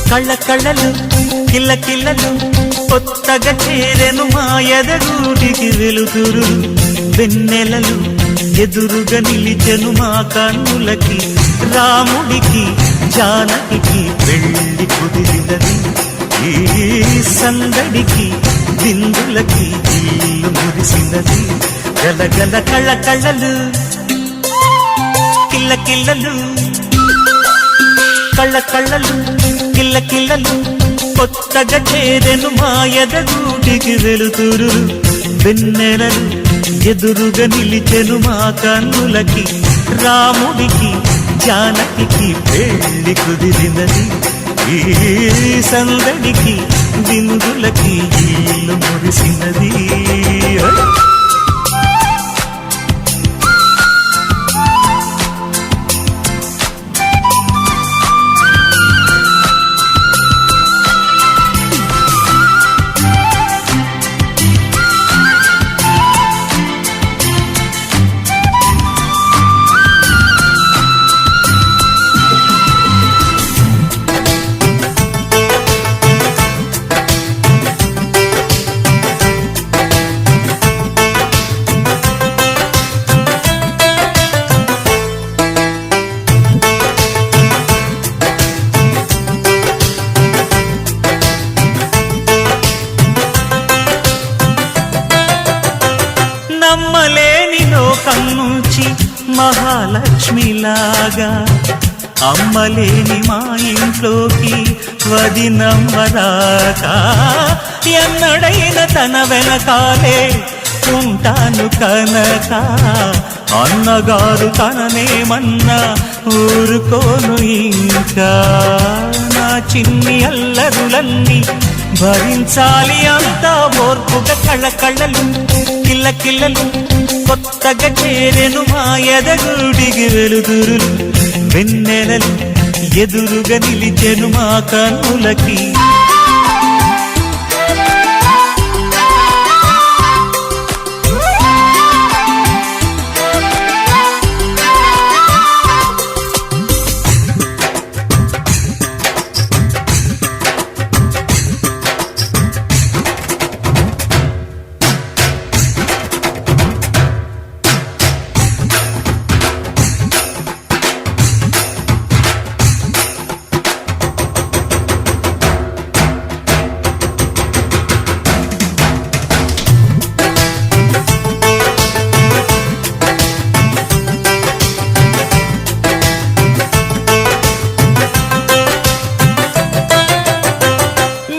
కళ్ళ కళ్ళలు కిల్ల కిల్లలు కొత్తగా చేరెను మా ఎదగూటికి వెలుతురు వెన్నెలలు ఎదురుగా నిలిచెను మా కన్నులకి రాముడికి జానకి పెళ్లి కుదిరినది ఈ సందడికి బిందులకి ఇల్లు మురిసినది గలగల కళ్ళ కళ్ళలు కిల్ల కిల్లలు కళ్ళ కళ్ళలు కిల్ల కిల్లలు కొత్తగా చేరెను మా ఎదగూటికి వెలుతురు వెన్నెలలు ఎదురుగా నిలిచెను మా కన్నులకి రాముడికి జానకి పెళ్లి కుదిరినది ఈ సందడికి బిందులకి ఇల్లు మురిసినది నమ్మలేని లోకం నుంచి మహాలక్ష్మిలాగా అమ్మలేని మా ఇంట్లోకి వదినమ్మరాక ఎన్నడైన తన వెనకాలే ఉంటాను కనక అన్నగారు తననేమన్నా ఊరుకోను ఇంకా నా చిన్ని అల్లరులన్నీ భరించాలి అంతా ఓర్పుగా కళ్ళ కళ్ళలు కిల్ల కిల్లలు కొత్తగా చేరెను మా ఎదగూడికి వెలుతురులు వెన్నెలలు ఎదురుగా నిలిచెను మా కన్నులకి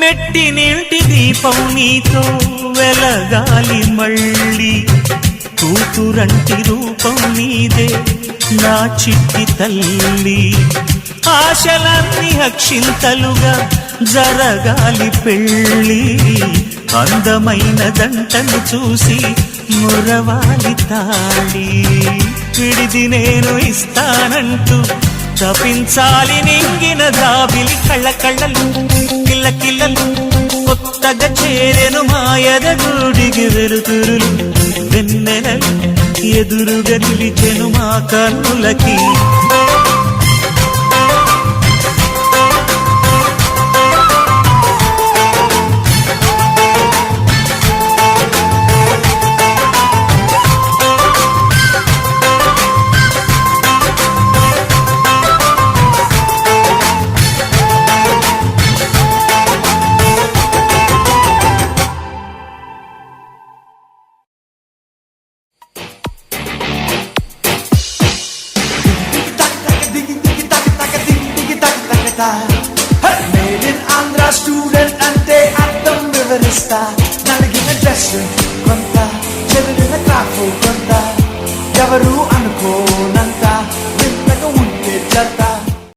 మెట్టినింటి దీపం నీతో వెలగాలి మళ్ళీ కూతురంటి రూపం నీదే నా చిట్టి తల్లి ఆశలన్నీ అక్షింతలుగా జరగాలి పెళ్ళి అందమైన దంటను చూసి మురవాలి తాళి విడిది నేను ఇస్తానంటూ తపించాలి నింగిన దాబిలి కళ్ళ కళ్ళలు కిల్ల కిల్లలు కొత్తగా చేరెను మా ఎదగూడికి వెలుతురులు వెన్నెలలు ఎదురుగా నిలిచెను మా కన్నులకి Made in Andhra student ante addam vivarista nalgina dress